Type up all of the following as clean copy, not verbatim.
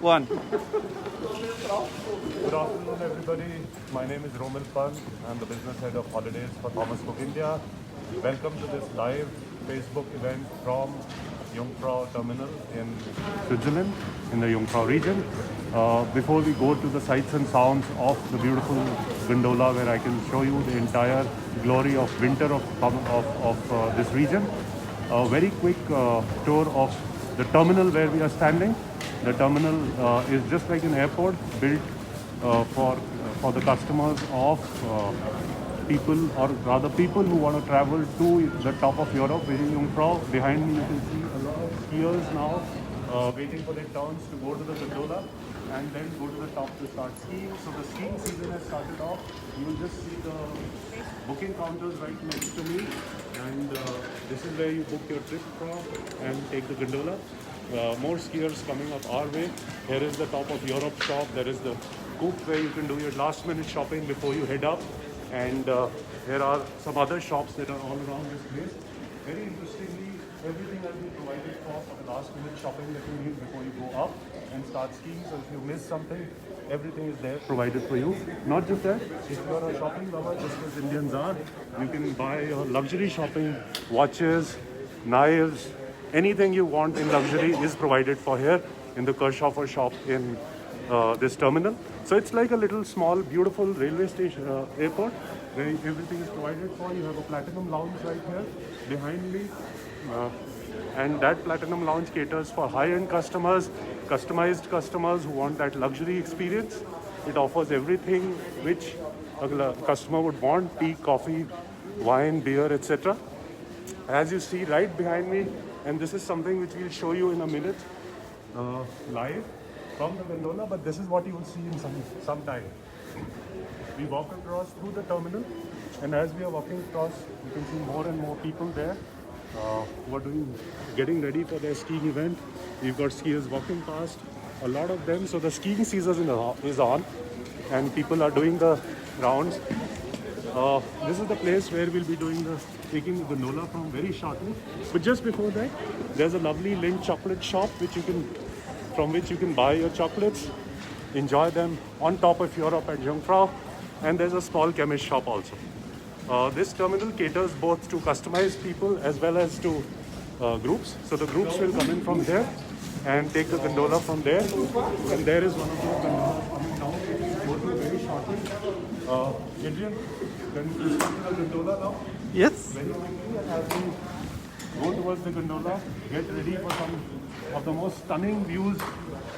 one. Good afternoon, everybody. My name is Romil Pant. I'm the business head of holidays for Thomas Cook India. Welcome to this live Facebook event from Jungfrau Terminal in Switzerland, in the Jungfrau region. Before we go to the sights and sounds of the beautiful gondola, where I can show you the entire glory of winter of this region, a very quick tour of the terminal where we are standing. The terminal is just like an airport built for the customers of people, or rather people who want to travel to the top of Europe, within Jungfrau. Behind me you can see a lot of skiers now waiting for their turns to go to the gondola and then go to the top to start skiing. So the skiing season has started off. You will just see the booking counters right next to me, and this is where you book your trip from and take the gondola. More skiers coming up our way. Here is the top of Europe shop. There is the Coop where you can do your last minute shopping before you head up. And here are some other shops that are all around this place. Very interestingly, everything has been provided for the last minute shopping that you need before you go up and start skiing. So if you miss something, everything is there provided for you. Not just that, if you are a shopping lover, just as Indians are, you can buy your luxury shopping, watches, knives, anything you want in luxury is provided for here in the Kirchhofer shop in this terminal. So it's like a little small beautiful railway station airport where everything is provided for. You have a platinum lounge right here behind me, and that platinum lounge caters for high-end customers, customized customers who want that luxury experience. It offers everything which a customer would want: tea, coffee, wine, beer, etc. As you see right behind me, and this is something which we'll show you in a minute live from the gondola, but this is what you will see in some time. We walk across through the terminal, and as we are walking across, you can see more and more people there who are getting ready for their skiing event. We've got skiers walking past, a lot of them. So the skiing season is on, and people are doing the rounds. This is the place where we'll be taking the gondola from very shortly. But just before that, there's a lovely Lindt chocolate shop from which you can buy your chocolates, enjoy them on top of Europe at Jungfrau, and there's a small chemist shop also. This terminal caters both to customized people as well as to groups. So the groups will come in from here and take the gondola from there, and there is one of those gondolas coming down. Go to very shortly. Adrian, can you start the gondola now? Yes. Very quickly, and as we go towards the gondola, get ready for some of the most stunning views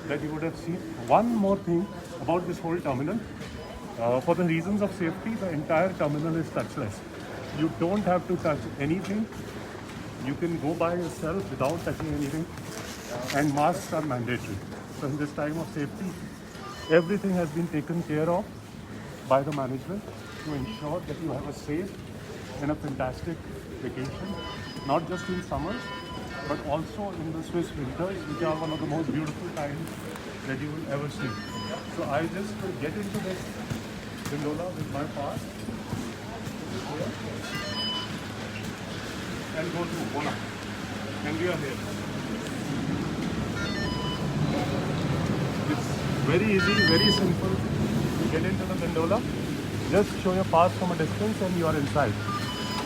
that you would have seen. One more thing about this whole terminal. For the reasons of safety, the entire terminal is touchless. You don't have to touch anything. You can go by yourself without touching anything, and masks are mandatory. So in this time of safety, everything has been taken care of by the management to ensure that you have a safe and a fantastic vacation, not just in summer, but also in the Swiss winters, which are one of the most beautiful times that you will ever see. So I just get into this gondola with my pass and go to Bona, and we are here. It's very easy, very simple to get into the gondola. Just show your pass from a distance and you are inside.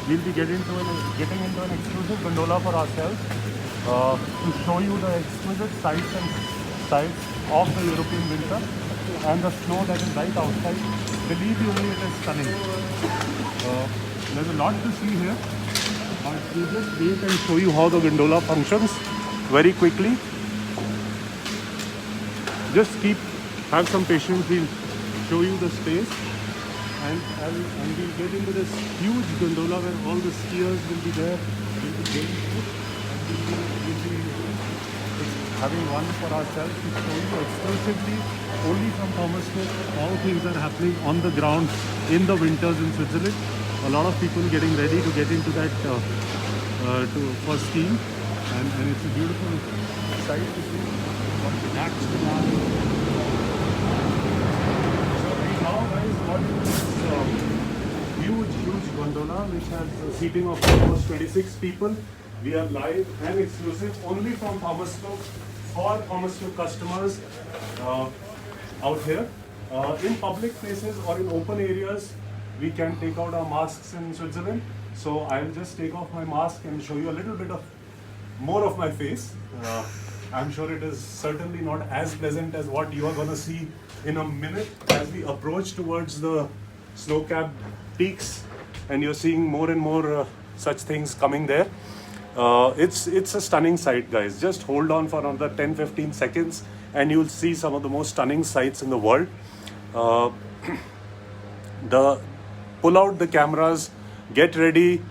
We'll be getting into an exclusive gondola for ourselves to show you the exquisite sights of the European winter and the snow that is right outside. Believe you me, it is stunning. There's a lot to see here, but we'll just wait and show you how the gondola functions very quickly. Just have some patience. We'll show you the space, and we'll get into this huge gondola where all the skiers will be there. We'll be going through, and we'll be having one for ourselves to show you exclusively only from Thomas Cook. All things are happening on the ground in the winters in Switzerland. A lot of people getting ready to get into that for skiing, and it's a beautiful sight to see. Now guys, what is this huge gondola which has a seating of almost 26 people. We are live and exclusive only from Thomas Cook for Thomas Cook customers out here. In public places or in open areas, we can take out our masks in Switzerland. So I'll just take off my mask and show you a little bit of more of my face. I'm sure it is certainly not as pleasant as what you are going to see in a minute as we approach towards the snow-capped peaks, and you're seeing more and more such things coming there. It's a stunning sight, guys. Just hold on for another 10-15 seconds and you'll see some of the most stunning sights in the world. Pull out the cameras, get ready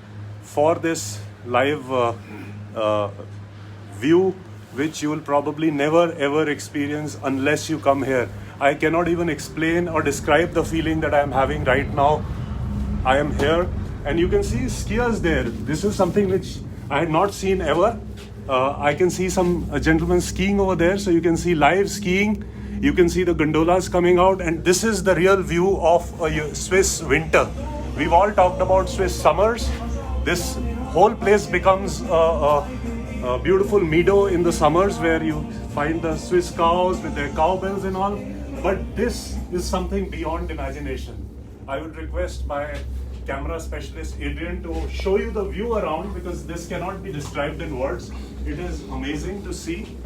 for this live view, which you will probably never ever experience unless you come here. I cannot even explain or describe the feeling that I am having right now. I am here and you can see skiers there. This is something which I had not seen ever. I can see a gentleman skiing over there, so you can see live skiing. You can see the gondolas coming out, and this is the real view of a Swiss winter. We've all talked about Swiss summers. This whole place becomes a beautiful meadow in the summers where you find the Swiss cows with their cowbells and all. But this is something beyond imagination. I would request my camera specialist Adrian to show you the view around, because this cannot be described in words. It is amazing to see.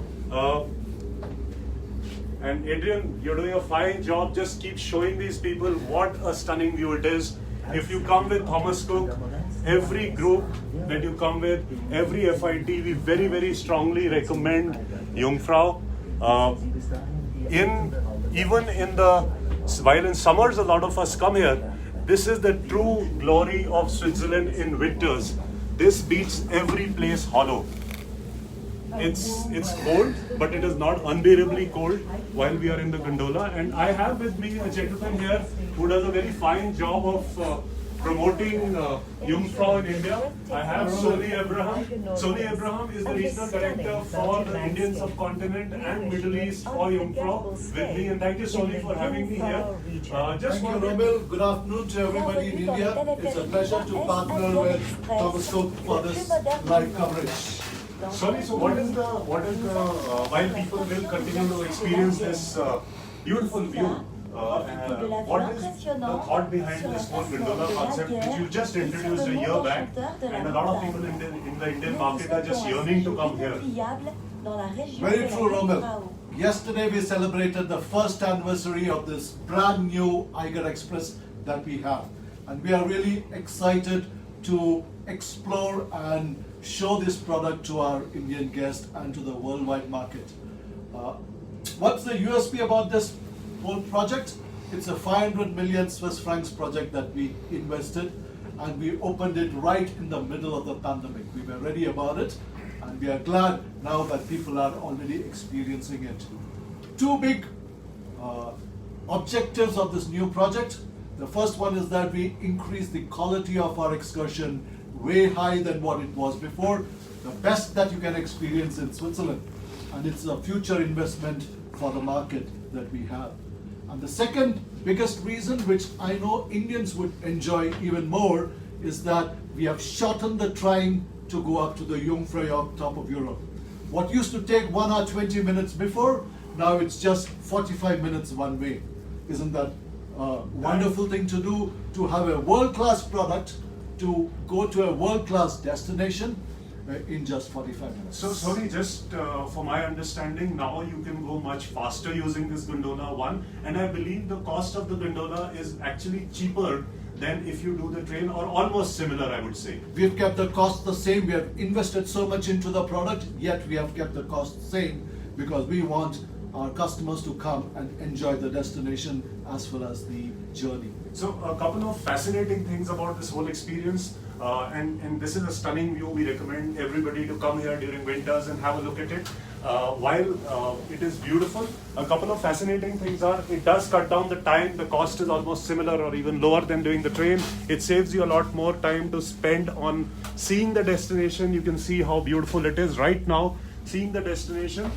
And Adrian, you're doing a fine job. Just keep showing these people what a stunning view it is. If you come with Thomas Cook, every group that you come with, every FIT, we very, very strongly recommend Jungfrau. While in summers, a lot of us come here, this is the true glory of Switzerland in winters. This beats every place hollow. It's cold, but it is not unbearably cold while we are in the gondola. And I have with me a gentleman here who does a very fine job of promoting Jungfrau in India. I have Sony Abraham. Sony Abraham is the regional director for the Indian subcontinent and Middle East for Jungfrau with me. And thank you, Sony, for having me here. Thank you, Romil. Good afternoon to everybody in India. It's a pleasure to partner with Thomas Cook for this live coverage. Sorry, so what is the while people will continue to experience this beautiful view, what is the thought behind this whole gondola concept which you just introduced a year back, and a lot of people in the Indian market are just yearning to come here? Very true, Romil. Yesterday we celebrated the first anniversary of this brand new Eiger Express that we have, and we are really excited to explore and show this product to our Indian guests and to the worldwide market. What's the USP about this whole project? It's a 500 million Swiss francs project that we invested, and we opened it right in the middle of the pandemic. We were ready about it, and we are glad now that people are already experiencing it. Two big objectives of this new project. The first one is that we increase the quality of our excursion way high than what it was before, the best that you can experience in Switzerland, and it's a future investment for the market that we have. And the second biggest reason, which I know Indians would enjoy even more, is that we have shortened the time to go up to the Jungfrau top of Europe. What used to take 1 hour 20 minutes before, now it's just 45 minutes one way. Isn't that a wonderful thing to do, to have a world-class product, to go to a world-class destination in just 45 minutes. So, sorry, just for my understanding, now you can go much faster using this gondola one, and I believe the cost of the gondola is actually cheaper than if you do the train, or almost similar, I would say. We've kept the cost the same. We have invested so much into the product, yet we have kept the cost same, because we want our customers to come and enjoy the destination as well as the journey. So a couple of fascinating things about this whole experience, and this is a stunning view. We recommend everybody to come here during winters and have a look at it. While it is beautiful, a couple of fascinating things are, it does cut down the time. The cost is almost similar or even lower than doing the train. It saves you a lot more time to spend on seeing the destination. You can see how beautiful it is right now, seeing the destination.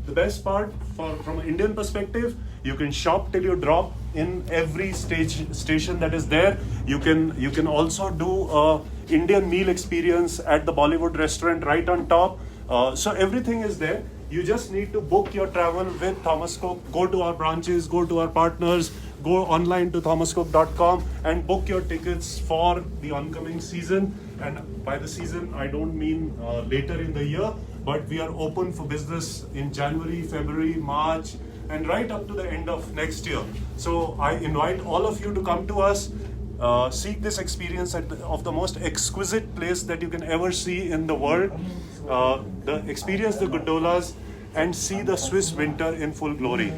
The best part from an Indian perspective, you can shop till you drop in every station that is there. You can also do a Indian meal experience at the Bollywood restaurant right on top. So everything is there. You just need to book your travel with Thomas Cook. Go to our branches, go to our partners, go online to thomascook.com and book your tickets for the oncoming season. And by the season, I don't mean later in the year, but we are open for business in January, February, March, and right up to the end of next year. So I invite all of you to come to us. Seek this experience of the most exquisite place that you can ever see in the world. Experience the gondolas and see the Swiss winter in full glory.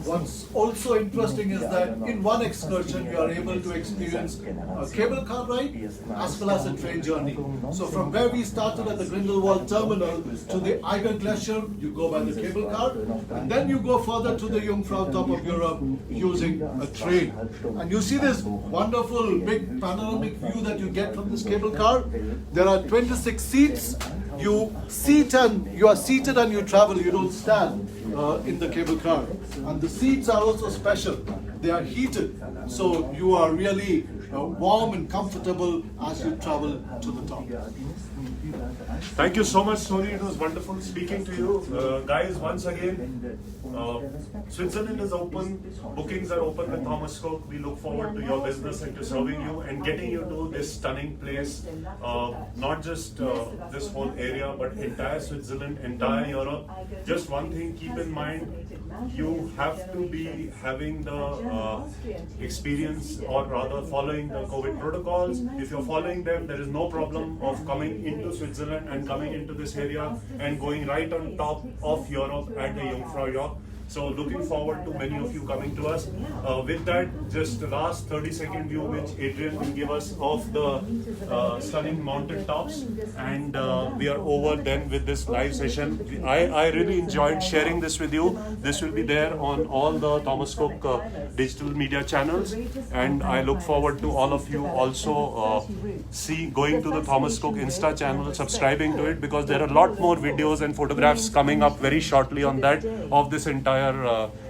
What's also interesting is that in one excursion you are able to experience a cable car ride as well as a train journey. So from where we started at the Grindelwald terminal to the Eiger Glacier, you go by the cable car, and then you go further to the Jungfrau top of Europe using a train. And you see this wonderful big panoramic view that you get from this cable car. There are 26 seats. You are seated and you travel, you don't stand in the cable car. And the seats are also special. They are heated, so you are really warm and comfortable as you travel to the top. Thank you so much, Sony. It was wonderful speaking to you. Guys, once again, Switzerland is open. Bookings are open with Thomas Cook. We look forward to your business and to serving you and getting you to this stunning place. Not just this whole area, but entire Switzerland, entire Europe. Just one thing, keep in mind, you have to be having the experience, or rather following the COVID protocols. If you're following them, there is no problem of coming into Switzerland and coming into this area and going right on top of Europe at the Jungfraujoch. So looking forward to many of you coming to us. With that, just the last 30-second view which Adrian will give us of the stunning mountain tops, and we are over then with this live session. I really enjoyed sharing this with you. This will be there on all the Thomas Cook digital media channels, and I look forward to all of you also going to the Thomas Cook Insta channel, subscribing to it, because there are a lot more videos and photographs coming up very shortly on that of this entire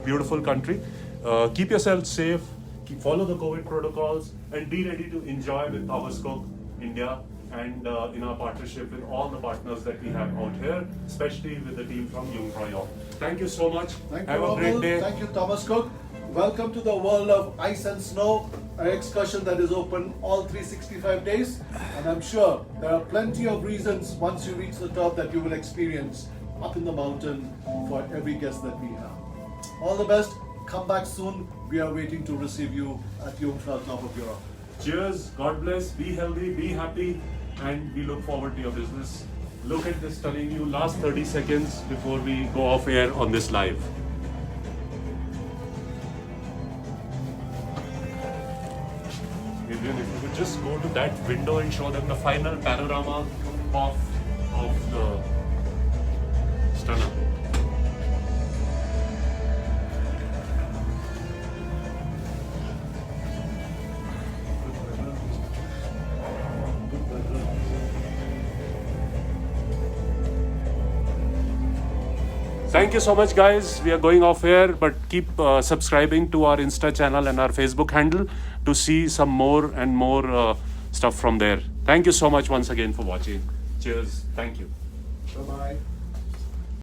beautiful country. Keep yourself safe, follow the COVID protocols, and be ready to enjoy with Thomas Cook India and in our partnership with all the partners that we have out here, especially with the team from Jungfraujoch. Thank you so much. Thank you, have a great day. Thank you, Thomas Cook. Welcome to the world of ice and snow, an excursion that is open all 365 days. And I'm sure there are plenty of reasons once you reach the top that you will experience up in the mountain for every guest that we have. All the best. Come back soon. We are waiting to receive you at Jungfrau top of Europe. Cheers. God bless. Be healthy. Be happy. And we look forward to your business. Look at this stunning view. Last 30 seconds before we go off air on this live. Adrian, if you could just go to that window and show them the final panorama of the stunner. Thank you so much, guys. We are going off air, but keep subscribing to our Insta channel and our Facebook handle to see some more and more stuff from there. Thank you so much once again for watching. Cheers. Thank you. Bye-bye.